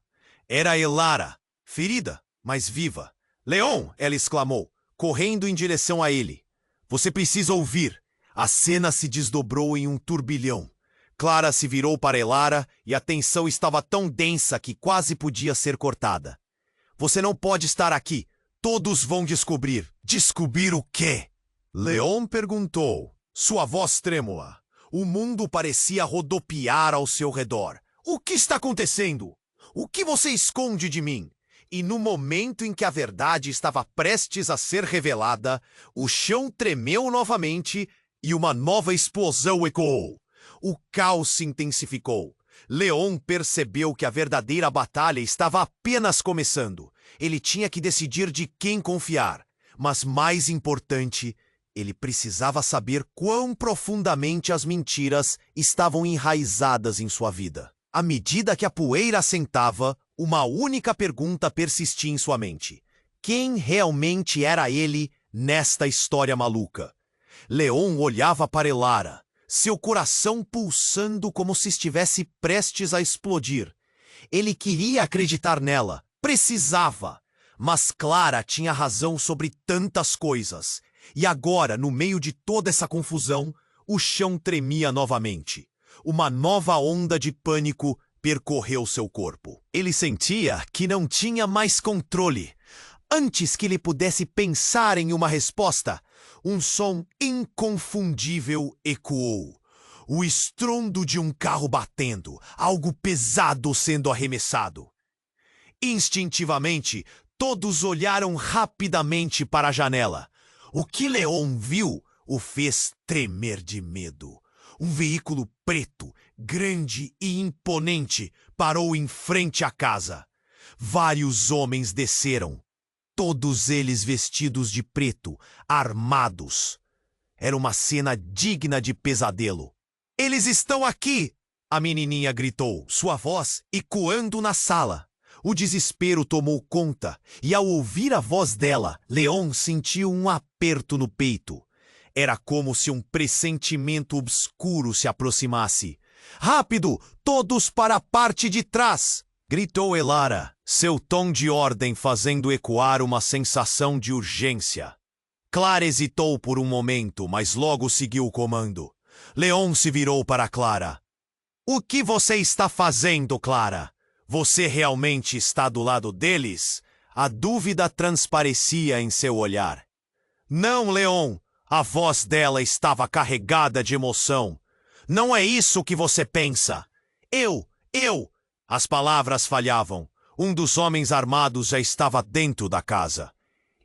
Era Elara, ferida, mas viva. Leon, ela exclamou, correndo em direção a ele. Você precisa ouvir. A cena se desdobrou em um turbilhão. Clara se virou para Elara e a tensão estava tão densa que quase podia ser cortada. Você não pode estar aqui. Todos vão descobrir. Descobrir o quê? Leon perguntou, sua voz trêmula. O mundo parecia rodopiar ao seu redor. O que está acontecendo? O que você esconde de mim? E no momento em que a verdade estava prestes a ser revelada, o chão tremeu novamente e uma nova explosão ecoou. O caos se intensificou. Leon percebeu que a verdadeira batalha estava apenas começando. Ele tinha que decidir de quem confiar. Mas mais importante, ele precisava saber quão profundamente as mentiras estavam enraizadas em sua vida. À medida que a poeira assentava, uma única pergunta persistia em sua mente. Quem realmente era ele nesta história maluca? Leon olhava para Elara, seu coração pulsando como se estivesse prestes a explodir. Ele queria acreditar nela, precisava. Mas Clara tinha razão sobre tantas coisas. E agora, no meio de toda essa confusão, o chão tremia novamente. Uma nova onda de pânico percorreu seu corpo. Ele sentia que não tinha mais controle. Antes que ele pudesse pensar em uma resposta, um som inconfundível ecoou. O estrondo de um carro batendo, algo pesado sendo arremessado. Instintivamente, todos olharam rapidamente para a janela. O que Leon viu o fez tremer de medo. Um veículo preto, grande e imponente, parou em frente à casa. Vários homens desceram, todos eles vestidos de preto, armados. Era uma cena digna de pesadelo. "Eles estão aqui!" a menininha gritou, sua voz ecoando na sala. O desespero tomou conta, e ao ouvir a voz dela, Leon sentiu um aperto no peito. Era como se um pressentimento obscuro se aproximasse. "Rápido! Todos para a parte de trás!" gritou Elara, seu tom de ordem fazendo ecoar uma sensação de urgência. Clara hesitou por um momento, mas logo seguiu o comando. Leon se virou para Clara. "O que você está fazendo, Clara? Você realmente está do lado deles?" A dúvida transparecia em seu olhar. "Não, Leon." A voz dela estava carregada de emoção. "Não é isso que você pensa." Eu. As palavras falhavam. Um dos homens armados já estava dentro da casa.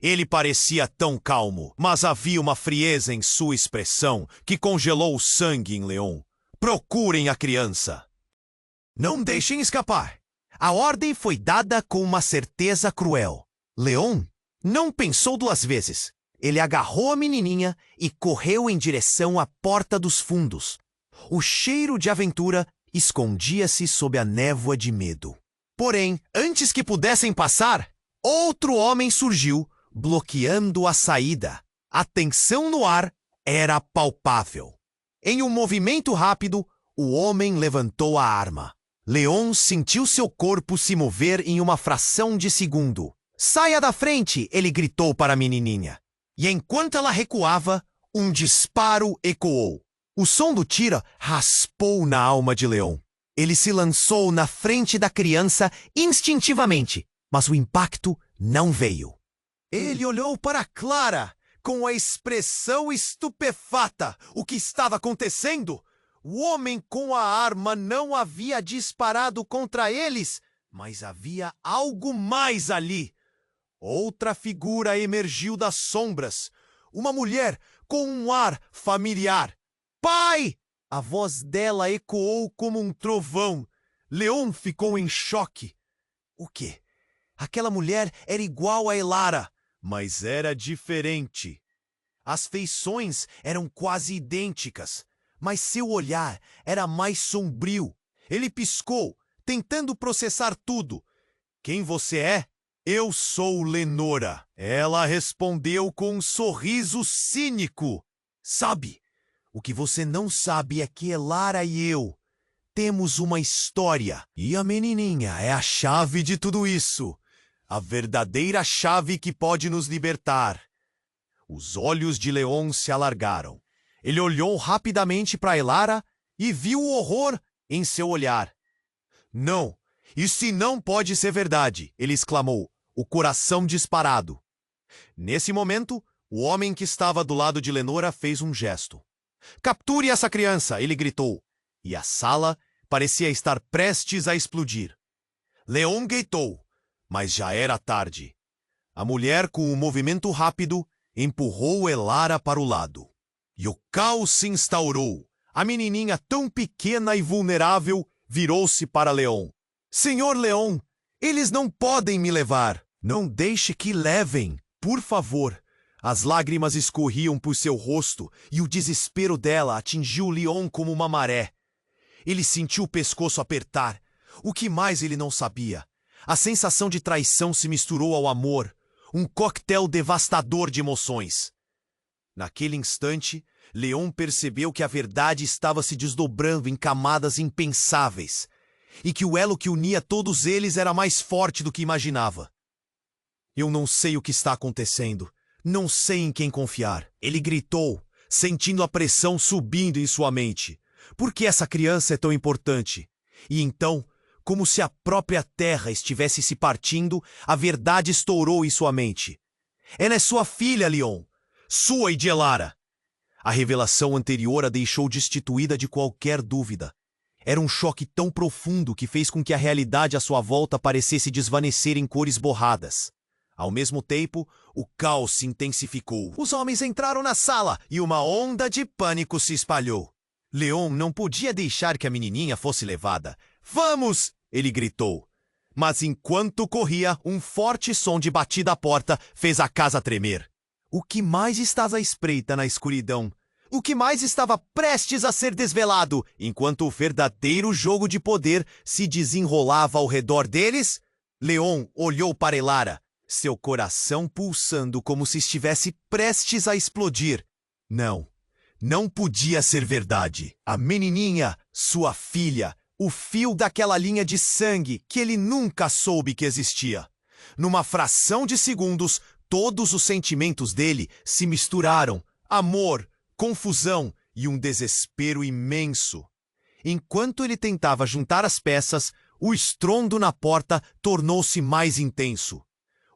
Ele parecia tão calmo, mas havia uma frieza em sua expressão que congelou o sangue em Leon. "Procurem a criança. Não deixem escapar." A ordem foi dada com uma certeza cruel. Leon não pensou duas vezes. Ele agarrou a menininha e correu em direção à porta dos fundos. O cheiro de aventura escondia-se sob a névoa de medo. Porém, antes que pudessem passar, outro homem surgiu, bloqueando a saída. A tensão no ar era palpável. Em um movimento rápido, o homem levantou a arma. Leon sentiu seu corpo se mover em uma fração de segundo. "Saia da frente!" ele gritou para a menininha. E enquanto ela recuava, um disparo ecoou. O som do tiro raspou na alma de Leon. Ele se lançou na frente da criança instintivamente, mas o impacto não veio. Ele olhou para Clara com a expressão estupefata. O que estava acontecendo? O homem com a arma não havia disparado contra eles, mas havia algo mais ali. Outra figura emergiu das sombras. Uma mulher com um ar familiar. "Pai!" A voz dela ecoou como um trovão. Leon ficou em choque. O quê? Aquela mulher era igual a Elara, mas era diferente. As feições eram quase idênticas, mas seu olhar era mais sombrio. Ele piscou, tentando processar tudo. "Quem você é?" "Eu sou Lenora." Ela respondeu com um sorriso cínico. "Sabe, o que você não sabe é que Elara e eu temos uma história. E a menininha é a chave de tudo isso. A verdadeira chave que pode nos libertar." Os olhos de Leon se alargaram. Ele olhou rapidamente para Elara e viu o horror em seu olhar. "Não, isso não pode ser verdade!" ele exclamou, o coração disparado. Nesse momento, o homem que estava do lado de Lenora fez um gesto. "Capture essa criança!" ele gritou, e a sala parecia estar prestes a explodir. Leon gritou, mas já era tarde. A mulher, com um movimento rápido, empurrou Elara para o lado. E o caos se instaurou. A menininha, tão pequena e vulnerável, virou-se para Leon. "Senhor Leon, eles não podem me levar." "Não deixe que levem, por favor." As lágrimas escorriam por seu rosto e o desespero dela atingiu Leon como uma maré. Ele sentiu o pescoço apertar. O que mais ele não sabia? A sensação de traição se misturou ao amor, um coquetel devastador de emoções. Naquele instante, Leon percebeu que a verdade estava se desdobrando em camadas impensáveis e que o elo que unia todos eles era mais forte do que imaginava. "Eu não sei o que está acontecendo. Não sei em quem confiar. Ele gritou, sentindo a pressão subindo em sua mente. Por que essa criança é tão importante? E então, como se a própria terra estivesse se partindo, a verdade estourou em sua mente. Ela é sua filha, Leon. Sua e de Elara. A revelação anterior a deixou destituída de qualquer dúvida. Era um choque tão profundo que fez com que a realidade à sua volta parecesse desvanecer em cores borradas. Ao mesmo tempo, o caos se intensificou. Os homens entraram na sala e uma onda de pânico se espalhou. Leon não podia deixar que a menininha fosse levada. "Vamos!" ele gritou. Mas enquanto corria, um forte som de batida à porta fez a casa tremer. O que mais estava à espreita na escuridão? O que mais estava prestes a ser desvelado, enquanto o verdadeiro jogo de poder se desenrolava ao redor deles? Leon olhou para Elara, seu coração pulsando como se estivesse prestes a explodir. Não podia ser verdade. A menininha, sua filha, o fio daquela linha de sangue que ele nunca soube que existia. Numa fração de segundos, todos os sentimentos dele se misturaram. Amor, confusão e um desespero imenso. Enquanto ele tentava juntar as peças, o estrondo na porta tornou-se mais intenso.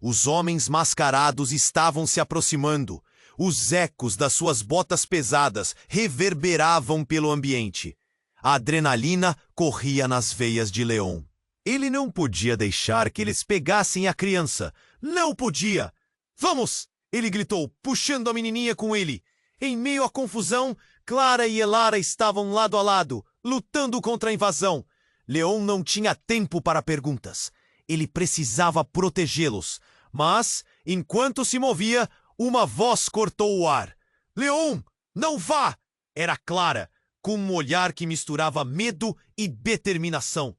Os homens mascarados estavam se aproximando. Os ecos das suas botas pesadas reverberavam pelo ambiente. A adrenalina corria nas veias de Leon. Ele não podia deixar que eles pegassem a criança. Não podia! "Vamos!" ele gritou, puxando a menininha com ele. Em meio à confusão, Clara e Elara estavam lado a lado, lutando contra a invasão. Leon não tinha tempo para perguntas. Ele precisava protegê-los. Mas, enquanto se movia, uma voz cortou o ar. "Leon, não vá!" Era Clara, com um olhar que misturava medo e determinação.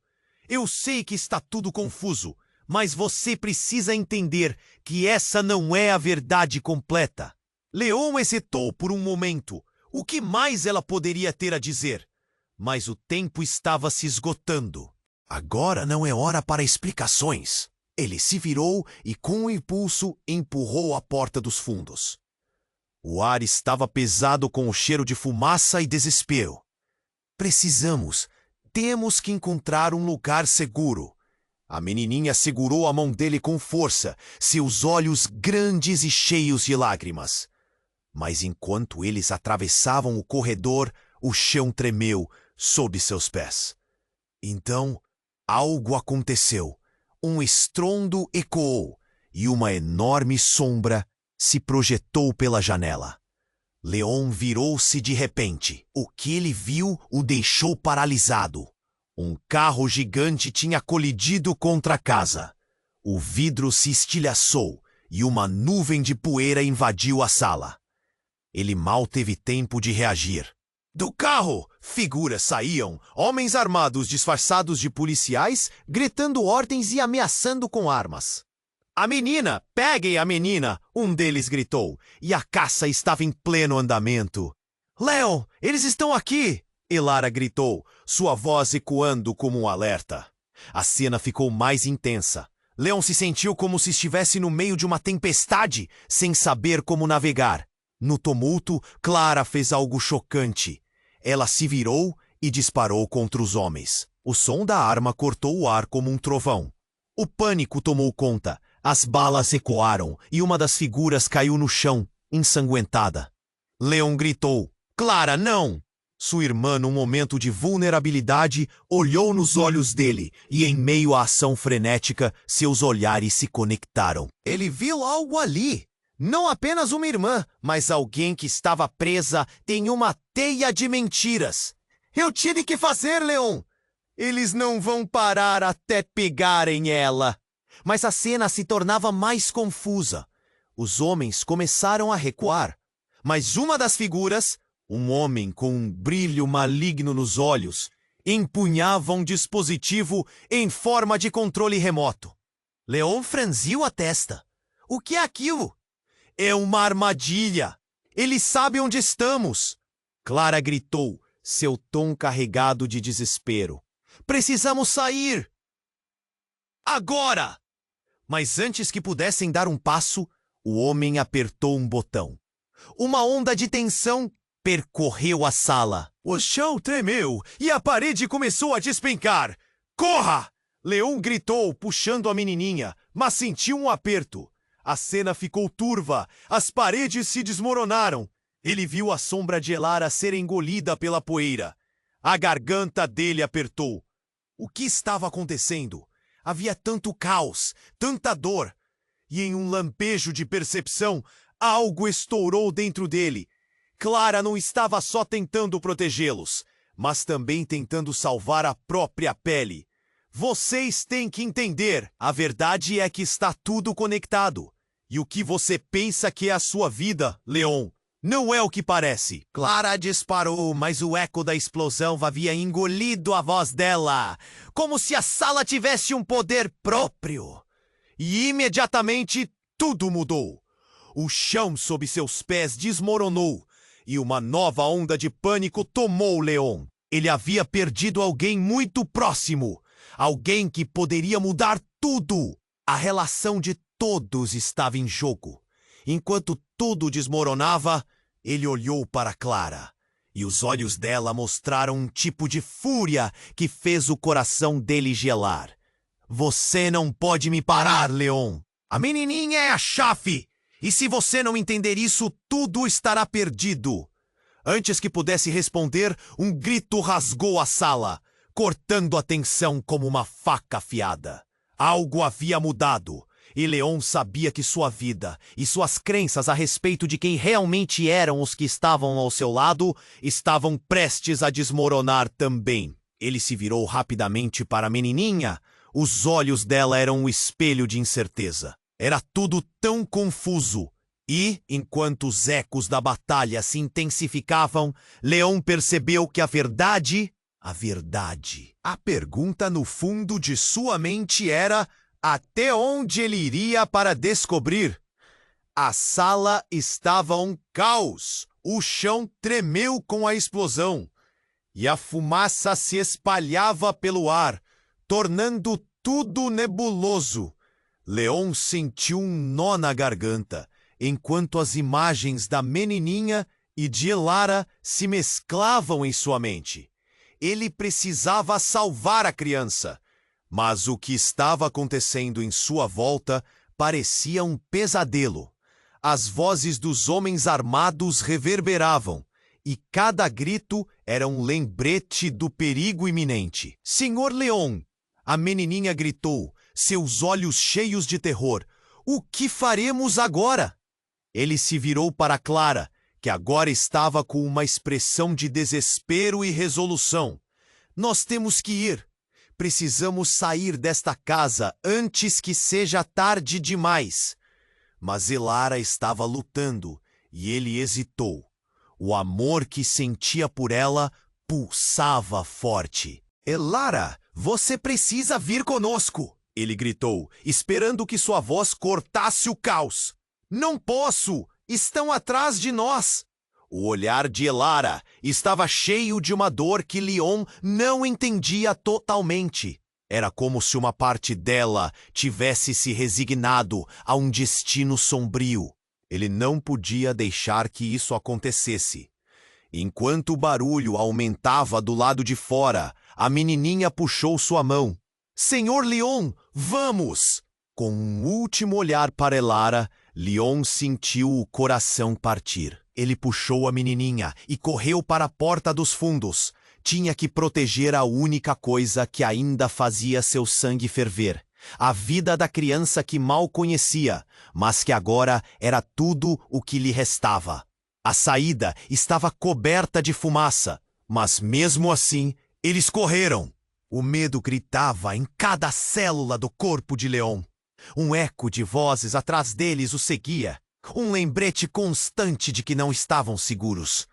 "Eu sei que está tudo confuso, mas você precisa entender que essa não é a verdade completa." Leon hesitou por um momento. O que mais ela poderia ter a dizer? Mas o tempo estava se esgotando. Agora não é hora para explicações. Ele se virou e, com um impulso, empurrou a porta dos fundos. O ar estava pesado com o cheiro de fumaça e desespero. Temos que encontrar um lugar seguro." A menininha segurou a mão dele com força, seus olhos grandes e cheios de lágrimas. Mas enquanto eles atravessavam o corredor, o chão tremeu sob seus pés. Então, algo aconteceu. Um estrondo ecoou e uma enorme sombra se projetou pela janela. Leon virou-se de repente. O que ele viu o deixou paralisado. Um carro gigante tinha colidido contra a casa. O vidro se estilhaçou e uma nuvem de poeira invadiu a sala. Ele mal teve tempo de reagir. Do carro, figuras saíam, homens armados disfarçados de policiais, gritando ordens e ameaçando com armas. "A menina! Peguem a menina!" um deles gritou, e a caça estava em pleno andamento. "Leon, eles estão aqui!" Elara gritou, sua voz ecoando como um alerta. A cena ficou mais intensa. Leon se sentiu como se estivesse no meio de uma tempestade, sem saber como navegar. No tumulto, Clara fez algo chocante. Ela se virou e disparou contra os homens. O som da arma cortou o ar como um trovão. O pânico tomou conta. As balas ecoaram e uma das figuras caiu no chão, ensanguentada. Leon gritou: "Clara, não!" Sua irmã, num momento de vulnerabilidade, olhou nos olhos dele e, em meio à ação frenética, seus olhares se conectaram. Ele viu algo ali. Não apenas uma irmã, mas alguém que estava presa em uma teia de mentiras. "Eu tive que fazer, Leon! Eles não vão parar até pegarem ela." Mas a cena se tornava mais confusa. Os homens começaram a recuar. Mas uma das figuras, um homem com um brilho maligno nos olhos, empunhava um dispositivo em forma de controle remoto. Leon franziu a testa. "O que é aquilo?" "É uma armadilha! Ele sabe onde estamos!" Clara gritou, seu tom carregado de desespero. "Precisamos sair! Agora!" Mas antes que pudessem dar um passo, O homem apertou um botão. Uma onda de tensão percorreu a sala. O chão tremeu e a parede começou a despencar. Corra! Leon gritou, puxando a menininha, mas sentiu um aperto. A cena ficou turva, as paredes se desmoronaram. Ele viu a sombra de Elara ser engolida pela poeira. A garganta dele apertou. O que estava acontecendo? Havia tanto caos, tanta dor. E em um lampejo de percepção, algo estourou dentro dele. Clara não estava só tentando protegê-los, mas também tentando salvar a própria pele. Vocês têm que entender, a verdade é que está tudo conectado. E o que você pensa que é a sua vida, Leon, não é o que parece. Clara disparou, mas o eco da explosão havia engolido a voz dela, como se a sala tivesse um poder próprio. E imediatamente tudo mudou. O chão sob seus pés desmoronou e uma nova onda de pânico tomou Leon. Ele havia perdido alguém muito próximo, alguém que poderia mudar tudo. A relação de todos estava em jogo. Enquanto tudo desmoronava, ele olhou para Clara, e os olhos dela mostraram um tipo de fúria que fez o coração dele gelar. Você não pode me parar, Leon. A menininha é a chave, e se você não entender isso, tudo estará perdido. Antes que pudesse responder, um grito rasgou a sala, cortando a tensão como uma faca afiada. Algo havia mudado. E Leon sabia que sua vida e suas crenças a respeito de quem realmente eram os que estavam ao seu lado estavam prestes a desmoronar também. Ele se virou rapidamente para a menininha. Os olhos dela eram um espelho de incerteza. Era tudo tão confuso. E, enquanto os ecos da batalha se intensificavam, Leon percebeu que a verdade... A pergunta no fundo de sua mente era... até onde ele iria para descobrir? A sala estava um caos. O chão tremeu com a explosão. E a fumaça se espalhava pelo ar, tornando tudo nebuloso. Leon sentiu um nó na garganta, enquanto as imagens da menininha e de Elara se mesclavam em sua mente. Ele precisava salvar a criança. Mas o que estava acontecendo em sua volta parecia um pesadelo. As vozes dos homens armados reverberavam, e cada grito era um lembrete do perigo iminente. Senhor Leon! A menininha gritou, seus olhos cheios de terror. O que faremos agora? Ele se virou para Clara, que agora estava com uma expressão de desespero e resolução. Nós temos que ir. Precisamos sair desta casa antes que seja tarde demais. Mas Elara estava lutando e ele hesitou. O amor que sentia por ela pulsava forte. Elara, você precisa vir conosco! Ele gritou, esperando que sua voz cortasse o caos. Não posso! Estão atrás de nós! O olhar de Elara estava cheio de uma dor que Leon não entendia totalmente. Era como se uma parte dela tivesse se resignado a um destino sombrio. Ele não podia deixar que isso acontecesse. Enquanto o barulho aumentava do lado de fora, a menininha puxou sua mão. Senhor Leon, vamos! Com um último olhar para Elara, Leon sentiu o coração partir. Ele puxou a menininha e correu para a porta dos fundos. Tinha que proteger a única coisa que ainda fazia seu sangue ferver. A vida da criança que mal conhecia, mas que agora era tudo o que lhe restava. A saída estava coberta de fumaça, mas mesmo assim, eles correram. O medo gritava em cada célula do corpo de Leon. Um eco de vozes atrás deles o seguia. Um lembrete constante de que não estavam seguros.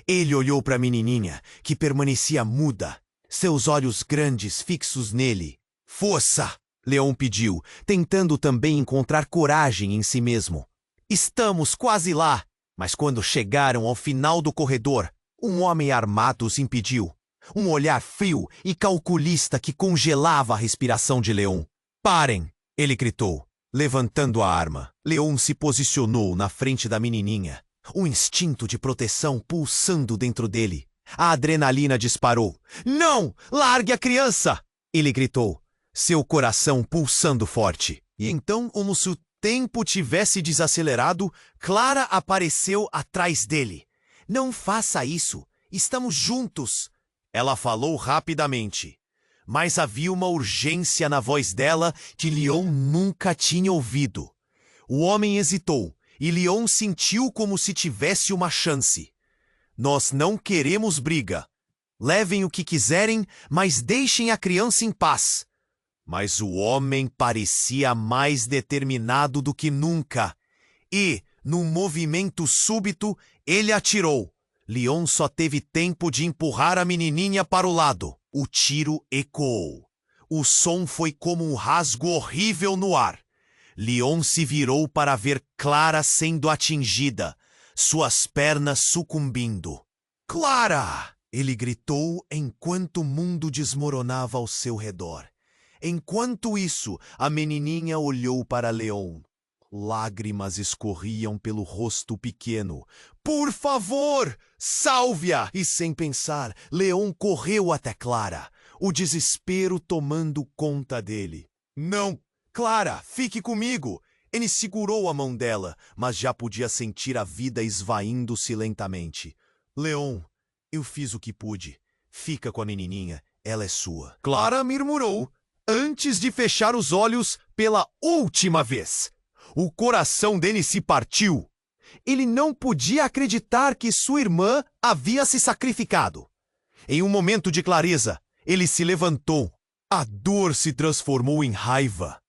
Ele olhou para a menininha, que permanecia muda, seus olhos grandes fixos nele. Força! Leon pediu, tentando também encontrar coragem em si mesmo. Estamos quase lá. Mas quando chegaram ao final do corredor, um homem armado os impediu. Um olhar frio e calculista que congelava a respiração de Leon. Parem! Ele gritou. Levantando a arma, Leon se posicionou na frente da menininha, o instinto de proteção pulsando dentro dele. A adrenalina disparou. Não! Largue a criança! Ele gritou, seu coração pulsando forte. E então, como se o tempo tivesse desacelerado, Clara apareceu atrás dele. Não faça isso. Estamos juntos. Ela falou rapidamente. Mas havia uma urgência na voz dela que Leon nunca tinha ouvido. O homem hesitou, e Leon sentiu como se tivesse uma chance. Nós não queremos briga. Levem o que quiserem, mas deixem a criança em paz. Mas o homem parecia mais determinado do que nunca. E, num movimento súbito, ele atirou. Leon só teve tempo de empurrar a menininha para o lado. O tiro ecoou. O som foi como um rasgo horrível no ar. Leon se virou para ver Clara sendo atingida, suas pernas sucumbindo. Clara! Ele gritou enquanto o mundo desmoronava ao seu redor. Enquanto isso, a menininha olhou para Leon. Lágrimas escorriam pelo rosto pequeno. Por favor, salve-a! E sem pensar, Leon correu até Clara, o desespero tomando conta dele. Não, Clara, fique comigo! Ele segurou a mão dela, mas já podia sentir a vida esvaindo-se lentamente. Leon, eu fiz o que pude. Fica com a menininha, ela é sua. Clara murmurou, antes de fechar os olhos pela última vez. O coração dele se partiu. Ele não podia acreditar que sua irmã havia se sacrificado. Em um momento de clareza, ele se levantou. A dor se transformou em raiva.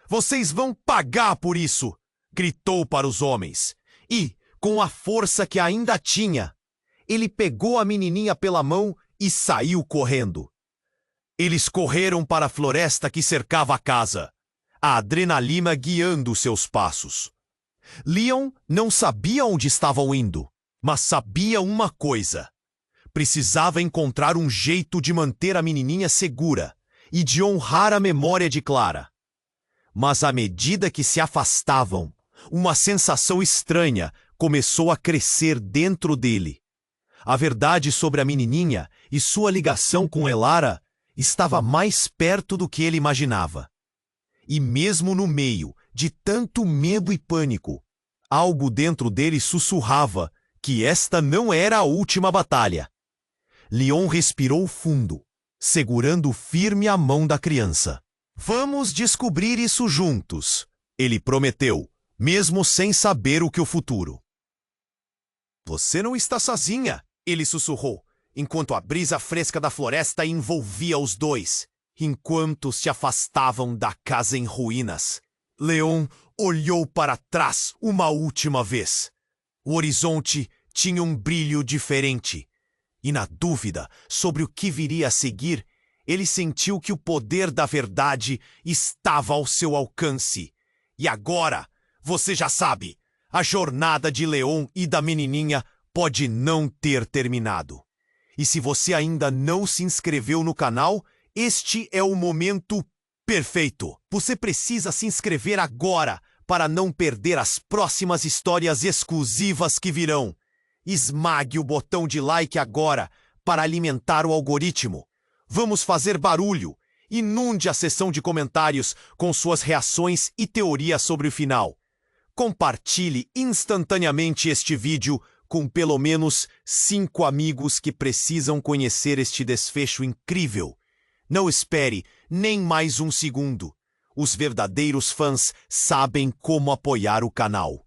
Vocês vão pagar por isso! Gritou para os homens. E, com a força que ainda tinha, ele pegou a menininha pela mão e saiu correndo. Eles correram para a floresta que cercava a casa, a adrenalina guiando seus passos. Leon não sabia onde estavam indo, mas sabia uma coisa. Precisava encontrar um jeito de manter a menininha segura e de honrar a memória de Clara. Mas à medida que se afastavam, uma sensação estranha começou a crescer dentro dele. A verdade sobre a menininha e sua ligação com Elara estava mais perto do que ele imaginava. E mesmo no meio de tanto medo e pânico, algo dentro dele sussurrava que esta não era a última batalha. Leon respirou fundo, segurando firme a mão da criança. Vamos descobrir isso juntos, ele prometeu, mesmo sem saber o que o futuro. Você não está sozinha, ele sussurrou, enquanto a brisa fresca da floresta envolvia os dois, enquanto se afastavam da casa em ruínas. Leon olhou para trás uma última vez. O horizonte tinha um brilho diferente, e na dúvida sobre o que viria a seguir, ele sentiu que o poder da verdade estava ao seu alcance. E agora, você já sabe, a jornada de Leon e da menininha pode não ter terminado. E se você ainda não se inscreveu no canal, este é o momento perfeito. Você precisa se inscrever agora para não perder as próximas histórias exclusivas que virão. Esmague o botão de like agora para alimentar o algoritmo. Vamos fazer barulho. Inunde a seção de comentários com suas reações e teorias sobre o final. Compartilhe instantaneamente este vídeo com pelo menos 5 amigos que precisam conhecer este desfecho incrível. Não espere nem mais um segundo. Os verdadeiros fãs sabem como apoiar o canal.